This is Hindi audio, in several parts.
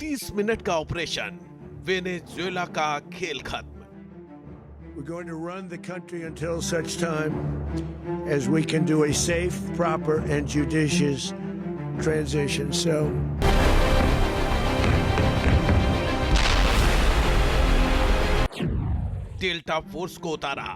30 मिनट का ऑपरेशन, वेनेजुएला का खेल खत्म। We're going to run the country until such time as we can do a safe, proper, and judicious transition. So, delta force को उतारा,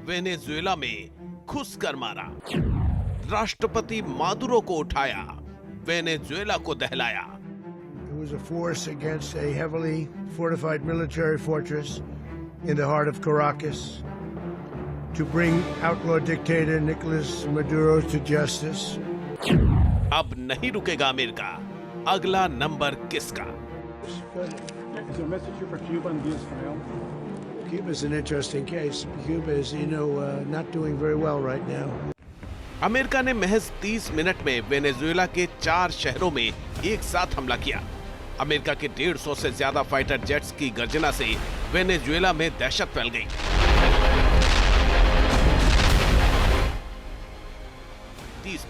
वेनेजुएला में घुस कर मारा। राष्ट्रपति मादुरो को उठाया, वेनेजुएला को दहलाया। it was a force against a heavily fortified military fortress in the heart of Caracas to bring outlaw dictator Nicolas Maduro to justice. अब नहीं रुकेगा अमेरिका, अगला नंबर किसका? Is there a message here for Cuba and Diaz-Canel? Cuba is an interesting case. Cuba is, not doing very well right now. America ने महज 30 मिनट में वेनेजुएला के 4 शहरों में एक साथ हमला किया। अमेरिका के 150 से ज्यादा फाइटर जेट्स की गर्जना से वेनेजुएला में दहशत फैल गई।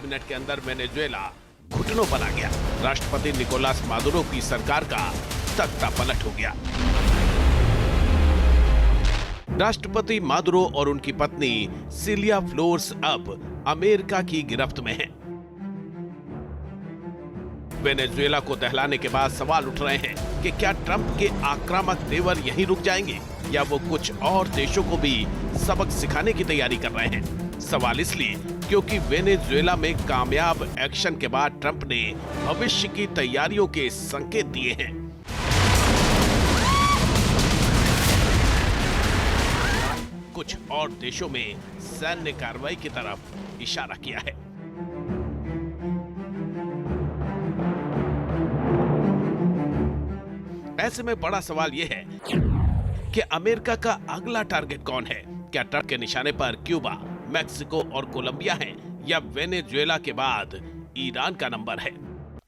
मिनट के अंदर वेनेजुएला घुटनों पर आ गया। राष्ट्रपति निकोलस मादुरो की सरकार का तख्ता पलट हो गया। राष्ट्रपति मादुरो और उनकी पत्नी सिलिया फ्लोरेस अब अमेरिका की गिरफ्त में हैं। वेनेजुएला को दहलाने के बाद सवाल उठ रहे हैं कि क्या ट्रंप के आक्रामक तेवर यहीं रुक जाएंगे या वो कुछ और देशों को भी सबक सिखाने की तैयारी कर रहे हैं। सवाल इसलिए क्योंकि वेनेजुएला में कामयाब एक्शन के बाद ट्रंप ने भविष्य की तैयारियों के संकेत दिए हैं। कुछ और देशों में सैन्य कार्रवाई की तरफ इशारा किया है। ऐसे में बड़ा सवाल यह है कि अमेरिका का अगला टारगेट कौन है? क्या ट्रंप के निशाने पर क्यूबा, मैक्सिको और कोलंबिया है या वेनेजुएला के बाद ईरान का नंबर है?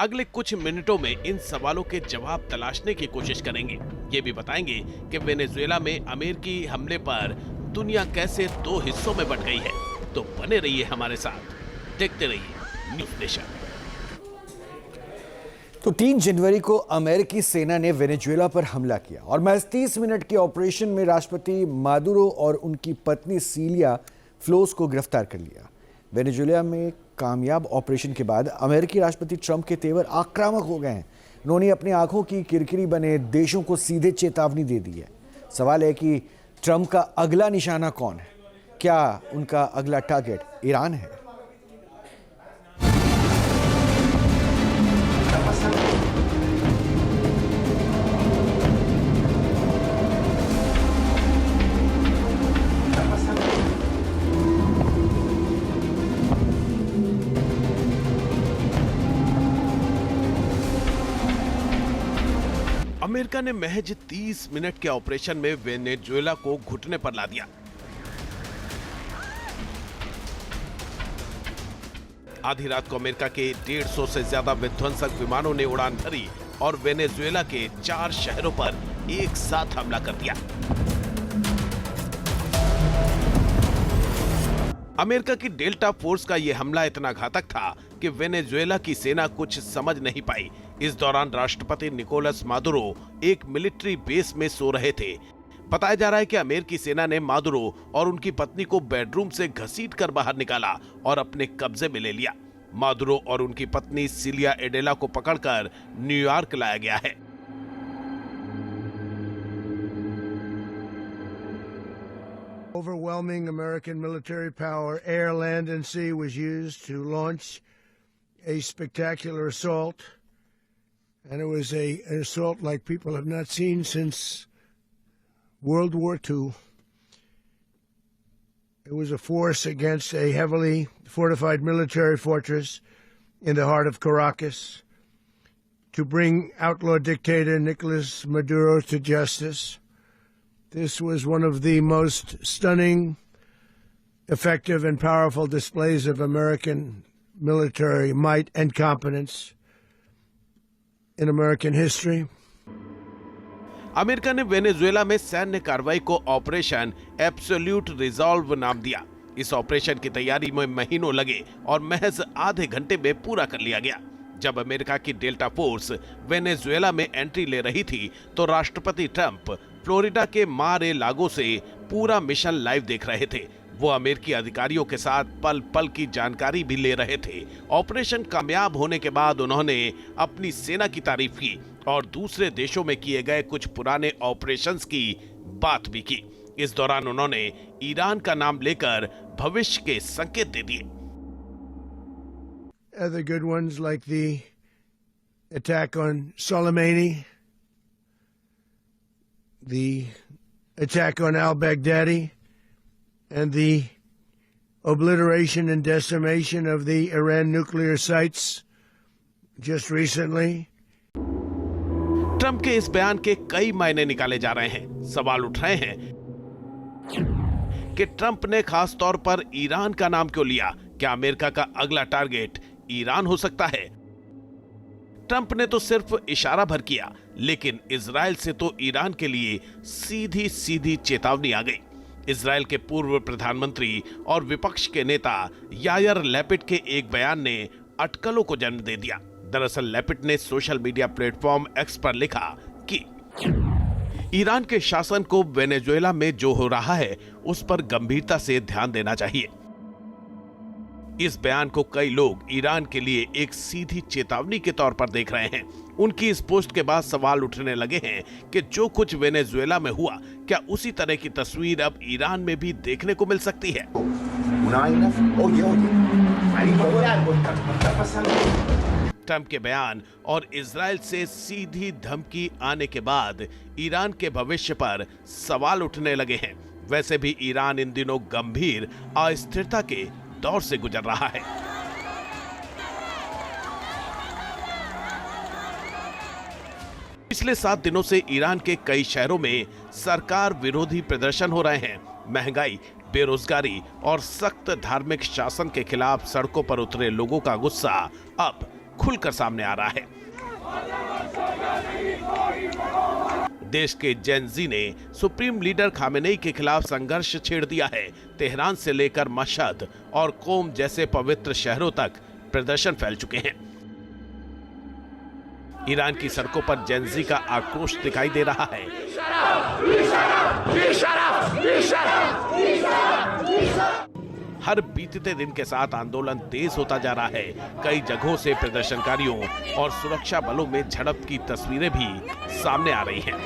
अगले कुछ मिनटों में इन सवालों के जवाब तलाशने की कोशिश करेंगे। ये भी बताएंगे कि वेनेजुएला में अमेरिकी हमले पर दुनिया कैसे 2 हिस्सों में बंट गई है। तो बने रहिए हमारे साथ, देखते रहिए न्यूज़ नेशन। तो 3 जनवरी को अमेरिकी सेना ने वेनेजुएला पर हमला किया और महज 30 मिनट के ऑपरेशन में राष्ट्रपति मादुरो और उनकी पत्नी सिलिया फ्लोरेस को गिरफ्तार कर लिया। वेनेजुएला में कामयाब ऑपरेशन के बाद अमेरिकी राष्ट्रपति ट्रंप के तेवर आक्रामक हो गए हैं। उन्होंने अपनी आंखों की किरकिरी बने देशों को सीधे चेतावनी दे दी है। सवाल है कि ट्रंप का अगला निशाना कौन है? क्या उनका अगला टारगेट ईरान है? अमेरिका ने महज 30 मिनट के ऑपरेशन में वेनेजुएला को घुटने पर ला दिया। आधी रात को अमेरिका के 150 से ज्यादा विध्वंसक विमानों ने उड़ान भरी और वेनेजुएला के 4 शहरों पर एक साथ हमला कर दिया। अमेरिका की डेल्टा फोर्स का यह हमला इतना घातक था कि वेनेजुएला की सेना कुछ समझ नहीं पाई। इस दौरान राष्ट्रपति निकोलस मादुरो एक मिलिट्री बेस में सो रहे थे। बताया जा रहा है कि अमेरिकी सेना ने मादुरो और उनकी पत्नी को बेडरूम से घसीटकर बाहर निकाला और अपने कब्जे में ले लिया। मादुरो और उनकी पत्नी सिलिया एडेला को पकड़कर न्यूयॉर्क लाया गया है। Overwhelming American military power, air, land, and sea, was used to launch a spectacular assault. And it was an assault like people have not seen since World War II. It was a force against a heavily fortified military fortress in the heart of Caracas to bring outlaw dictator Nicolas Maduro to justice. This was one of the most stunning, effective, and powerful displays of American military might and competence in American history. America ने वेनेजुएला में सैन्य कार्रवाई को ऑपरेशन एब्सोल्यूट रिजॉल्व नाम दिया। इस ऑपरेशन की तैयारी में महीनों लगे और महज आधे घंटे में पूरा कर लिया गया। जब अमेरिका की डेल्टा फोर्स वेनेजुएला में एंट्री ले रही थी तो राष्ट्रपति ट्रंप फ्लोरिडा के मार ए लागो से पूरा मिशन लाइव देख रहे थे। वो अमेरिकी अधिकारियों के साथ पल पल की जानकारी भी ले रहे थे। ऑपरेशन कामयाब होने के बाद उन्होंने अपनी सेना की तारीफ की और दूसरे देशों में किए गए कुछ पुराने ऑपरेशंस की बात भी की। इस दौरान उन्होंने ईरान का नाम लेकर भविष्य के संकेत दे दिए। Other good ones like the attack on Soleimani, the attack on al-Baghdadi, and the obliteration and decimation of the Iran nuclear sites just recently. Trump के इस बयान के कई मायने निकाले जा रहे हैं। सवाल उठ रहे हैं कि ट्रंप ने खास तौर पर ईरान का नाम क्यों लिया? क्या अमेरिका का अगला टारगेट ईरान हो सकता है? ट्रंप ने तो सिर्फ इशारा भर किया, लेकिन इजराइल से तो ईरान के लिए सीधी सीधी चेतावनी आ गई। इजराइल के पूर्व प्रधानमंत्री और विपक्ष के नेता यायर लैपिड के एक बयान ने अटकलों को जन्म दे दिया। दरअसल लैपिड ने सोशल मीडिया प्लेटफॉर्म एक्स पर लिखा कि ईरान के शासन को वेनेजुएला में जो हो रहा है उस पर गंभीरता से ध्यान देना चाहिए। इस बयान को कई लोग ईरान के लिए एक सीधी चेतावनी के तौर पर देख रहे हैं। उनकी इस पोस्ट के बाद सवाल उठने लगे हैं कि जो कुछ वेनेजुएला में हुआ, क्या उसी तरह की तस्वीर अब ईरान में भी देखने को मिल सकती है? ट्रंप के बयान और इजराइल से सीधी धमकी आने के बाद ईरान के भविष्य पर सवाल उठने लगे हैं। वैसे भी ईरान इन दिनों गंभीर अस्थिरता के दौर से गुजर रहा है। पिछले 7 दिनों से ईरान के कई शहरों में सरकार विरोधी प्रदर्शन हो रहे हैं। महंगाई, बेरोजगारी और सख्त धार्मिक शासन के खिलाफ सड़कों पर उतरे लोगों का गुस्सा अब खुलकर सामने आ रहा है। देश के जेन ज़ी ने सुप्रीम लीडर खामेनेई के खिलाफ संघर्ष छेड़ दिया है। तेहरान से लेकर मशहद और कोम जैसे पवित्र शहरों तक प्रदर्शन फैल चुके हैं। ईरान की सड़कों पर जेन ज़ी का आक्रोश दिखाई दे रहा है। हर बीतते दिन के साथ आंदोलन तेज होता जा रहा है। कई जगहों से प्रदर्शनकारियों और सुरक्षा बलों में झड़प की तस्वीरें भी सामने आ रही हैं।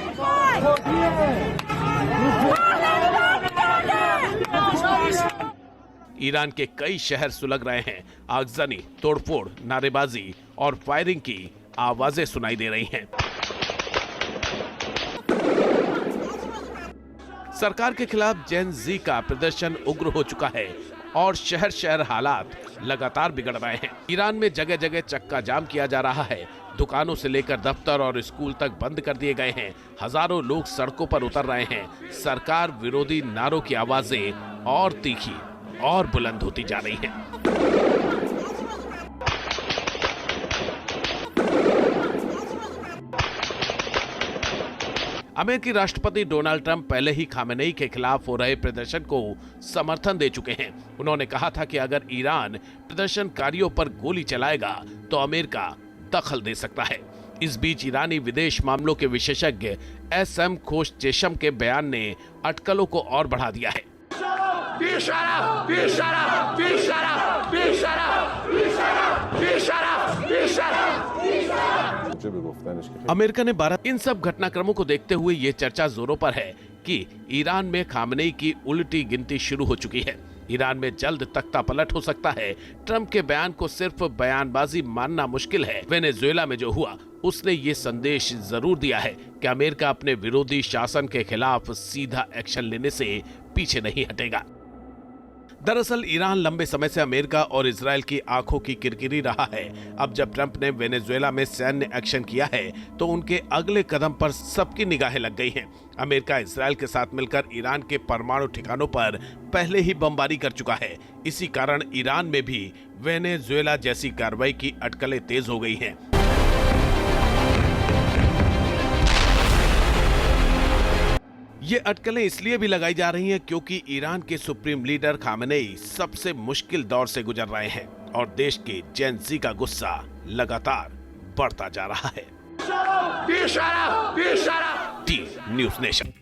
ईरान के कई शहर सुलग रहे हैं। आगजनी, तोड़फोड़, नारेबाजी और फायरिंग की आवाजें सुनाई दे रही हैं। सरकार के खिलाफ जेन ज़ी का प्रदर्शन उग्र हो चुका है और शहर शहर हालात लगातार बिगड़ रहे हैं। ईरान में जगह जगह चक्का जाम किया जा रहा है। दुकानों से लेकर दफ्तर और स्कूल तक बंद कर दिए गए हैं। हजारों लोग सड़कों पर उतर रहे हैं। सरकार विरोधी नारों की आवाजें और तीखी और बुलंद होती जा रही हैं। अमेरिकी राष्ट्रपति डोनाल्ड ट्रंप पहले ही खामेनेई के खिलाफ हो रहे प्रदर्शन को समर्थन दे चुके हैं। उन्होंने कहा था कि अगर ईरान प्रदर्शनकारियों पर गोली चलाएगा तो अमेरिका दखल दे सकता है। इस बीच ईरानी विदेश मामलों के विशेषज्ञ एसएम खोशचेशम के बयान ने अटकलों को और बढ़ा दिया है। अमेरिका ने 12 इन सब घटनाक्रमों को देखते हुए ये चर्चा जोरों पर है कि ईरान में खामेनेई की उल्टी गिनती शुरू हो चुकी है। ईरान में जल्द तख्ता पलट हो सकता है। ट्रंप के बयान को सिर्फ बयानबाजी मानना मुश्किल है। वेनेजुएला में जो हुआ उसने ये संदेश जरूर दिया है कि अमेरिका अपने विरोधी शासन के खिलाफ सीधा एक्शन लेने से पीछे नहीं हटेगा। दरअसल ईरान लंबे समय से अमेरिका और इजराइल की आंखों की किरकिरी रहा है। अब जब ट्रंप ने वेनेजुएला में सैन्य एक्शन किया है तो उनके अगले कदम पर सबकी निगाहें लग गई हैं। अमेरिका इजराइल के साथ मिलकर ईरान के परमाणु ठिकानों पर पहले ही बमबारी कर चुका है। इसी कारण ईरान में भी वेनेजुएला जैसी कार्रवाई की अटकलें तेज हो गई हैं। ये अटकलें इसलिए भी लगाई जा रही हैं क्योंकि ईरान के सुप्रीम लीडर खामेनेई सबसे मुश्किल दौर से गुजर रहे हैं और देश के जेन ज़ी का गुस्सा लगातार बढ़ता जा रहा है। T news nation.